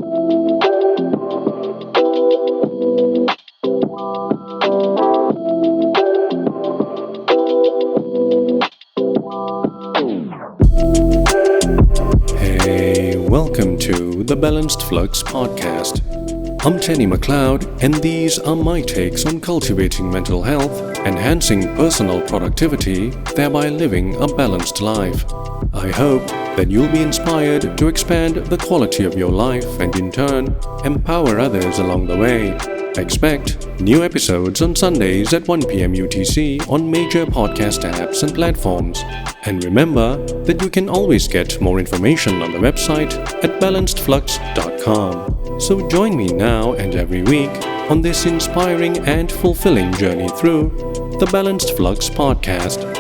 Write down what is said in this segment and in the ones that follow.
Hey, welcome to the Balanced Flux podcast. I'm Tenny McLeod, and these are my takes on cultivating mental health, enhancing personal productivity, thereby living a balanced life. I hope that you'll be inspired to expand the quality of your life and in turn, empower others along the way. Expect new episodes on Sundays at 1 p.m. UTC on major podcast apps and platforms. And remember that you can always get more information on the website at balancedflux.com. So join me now and every week on this inspiring and fulfilling journey through the Balanced Flux podcast.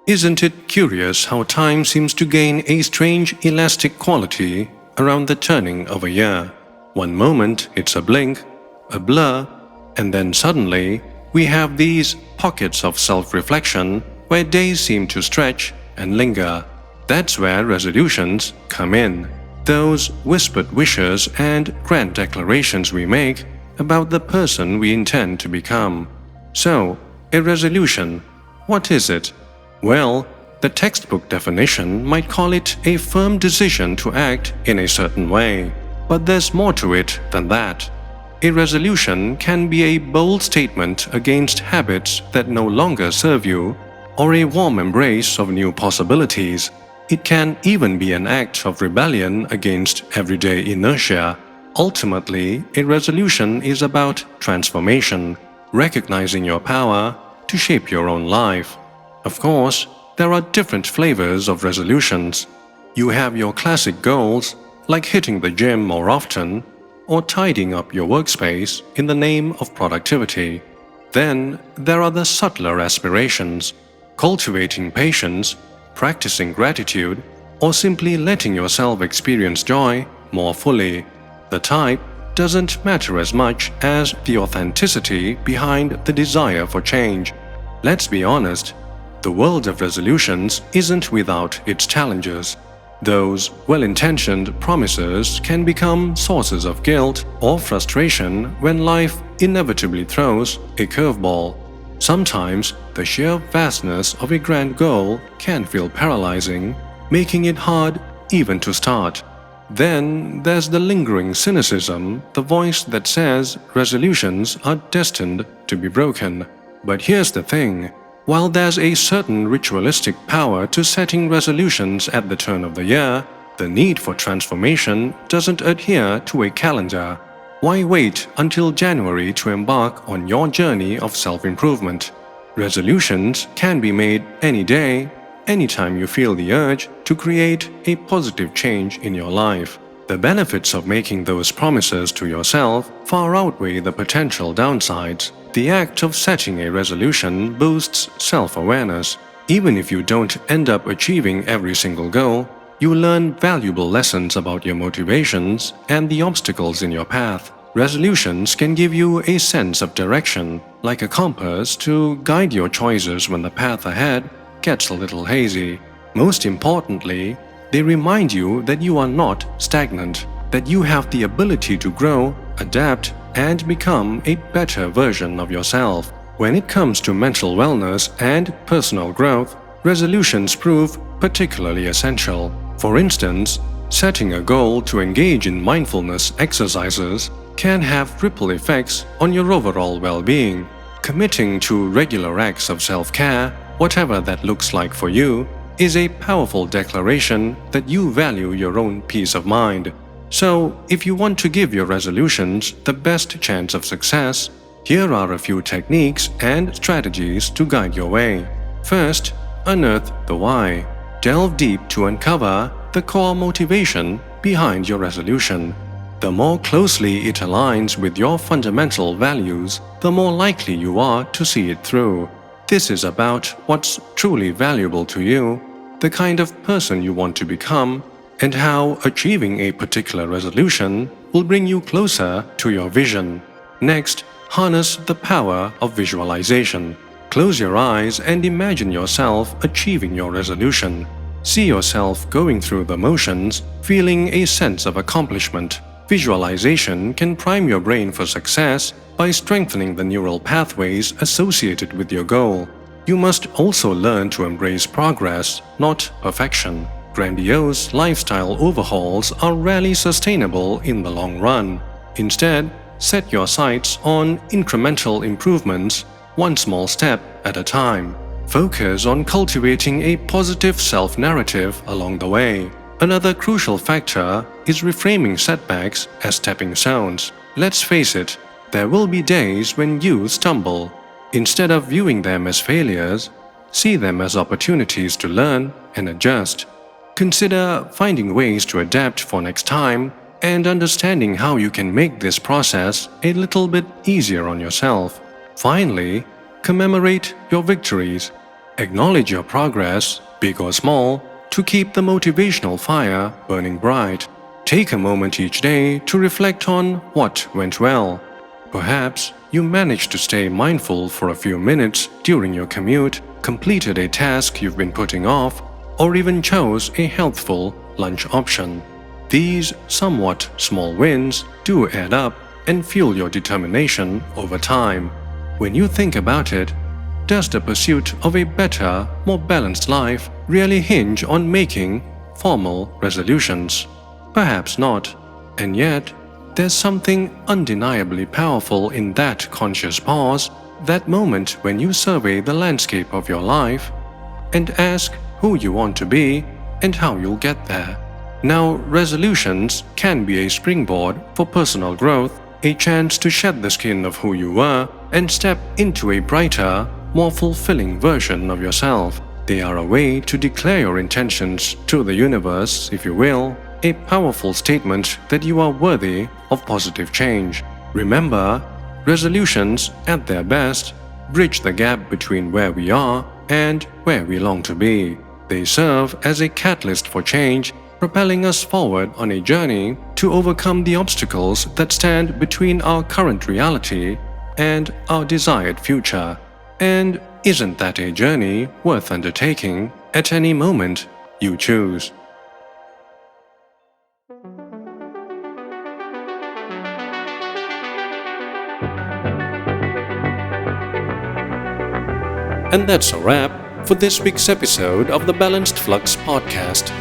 Isn't it curious how time seems to gain a strange elastic quality around the turning of a year? One moment it's a blink, a blur, and then suddenly we have these pockets of self-reflection where days seem to stretch and linger. That's where resolutions come in. Those whispered wishes and grand declarations we make about the person we intend to become. So, a resolution, what is it? Well, the textbook definition might call it a firm decision to act in a certain way. But there's more to it than that. A resolution can be a bold statement against habits that no longer serve you, or a warm embrace of new possibilities. It can even be an act of rebellion against everyday inertia. Ultimately, a resolution is about transformation, recognizing your power to shape your own life. Of course, there are different flavors of resolutions. You have your classic goals, like hitting the gym more often, or tidying up your workspace in the name of productivity. Then there are the subtler aspirations, cultivating patience, practicing gratitude, or simply letting yourself experience joy more fully. The type doesn't matter as much as the authenticity behind the desire for change. Let's be honest, the world of resolutions isn't without its challenges. Those well-intentioned promises can become sources of guilt or frustration when life inevitably throws a curveball. Sometimes, the sheer vastness of a grand goal can feel paralyzing, making it hard even to start. Then there's the lingering cynicism, the voice that says resolutions are destined to be broken. But here's the thing. While there's a certain ritualistic power to setting resolutions at the turn of the year, the need for transformation doesn't adhere to a calendar. Why wait until January to embark on your journey of self-improvement? Resolutions can be made any day, anytime you feel the urge to create a positive change in your life. The benefits of making those promises to yourself far outweigh the potential downsides. The act of setting a resolution boosts self-awareness. Even if you don't end up achieving every single goal, you learn valuable lessons about your motivations and the obstacles in your path. Resolutions can give you a sense of direction, like a compass to guide your choices when the path ahead gets a little hazy. Most importantly, they remind you that you are not stagnant, that you have the ability to grow, adapt, and become a better version of yourself. When it comes to mental wellness and personal growth, resolutions prove particularly essential. For instance, setting a goal to engage in mindfulness exercises can have ripple effects on your overall well-being. Committing to regular acts of self-care, whatever that looks like for you, is a powerful declaration that you value your own peace of mind. So, if you want to give your resolutions the best chance of success, here are a few techniques and strategies to guide your way. First, unearth the why. Delve deep to uncover the core motivation behind your resolution. The more closely it aligns with your fundamental values, the more likely you are to see it through. This is about what's truly valuable to you, the kind of person you want to become, and how achieving a particular resolution will bring you closer to your vision. Next, harness the power of visualization. Close your eyes and imagine yourself achieving your resolution. See yourself going through the motions, feeling a sense of accomplishment. Visualization can prime your brain for success by strengthening the neural pathways associated with your goal. You must also learn to embrace progress, not perfection. Grandiose lifestyle overhauls are rarely sustainable in the long run. Instead, set your sights on incremental improvements, one small step at a time. Focus on cultivating a positive self-narrative along the way. Another crucial factor is reframing setbacks as stepping stones. Let's face it, there will be days when you stumble. Instead of viewing them as failures, see them as opportunities to learn and adjust. Consider finding ways to adapt for next time and understanding how you can make this process a little bit easier on yourself. Finally, commemorate your victories. Acknowledge your progress, big or small, to keep the motivational fire burning bright. Take a moment each day to reflect on what went well. Perhaps you managed to stay mindful for a few minutes during your commute, completed a task you've been putting off, or even chose a healthful lunch option. These somewhat small wins do add up and fuel your determination over time. When you think about it, does the pursuit of a better, more balanced life really hinge on making formal resolutions? Perhaps not. And yet, there's something undeniably powerful in that conscious pause, that moment when you survey the landscape of your life and ask who you want to be and how you'll get there. Now, resolutions can be a springboard for personal growth, a chance to shed the skin of who you were and step into a brighter, more fulfilling version of yourself. They are a way to declare your intentions to the universe, if you will, a powerful statement that you are worthy of positive change. Remember, resolutions, at their best, bridge the gap between where we are and where we long to be. They serve as a catalyst for change, propelling us forward on a journey to overcome the obstacles that stand between our current reality and our desired future. And isn't that a journey worth undertaking at any moment you choose? And that's a wrap for this week's episode of the Balanced Flux podcast.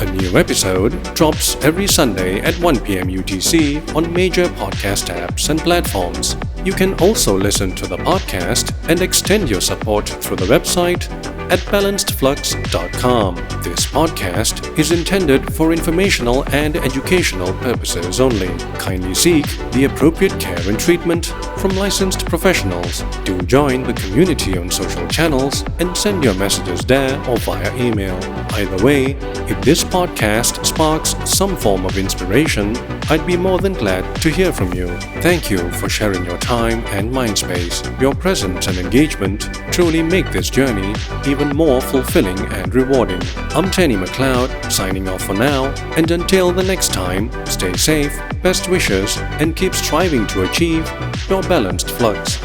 A new episode drops every Sunday at 1 p.m. UTC on major podcast apps and platforms. You can also listen to the podcast and extend your support through the website at balancedflux.com. This podcast is intended for informational and educational purposes only. Kindly seek the appropriate care and treatment from licensed professionals. Do join the community on social channels and send your messages there or via email. Either way, if this podcast sparks some form of inspiration, I'd be more than glad to hear from you. Thank you for sharing your time and mind space. Your presence and engagement truly make this journey even more fulfilling and rewarding. I'm Tenny McLeod, signing off for now, and until the next time, stay safe, best wishes, and keep striving to achieve your balanced flux.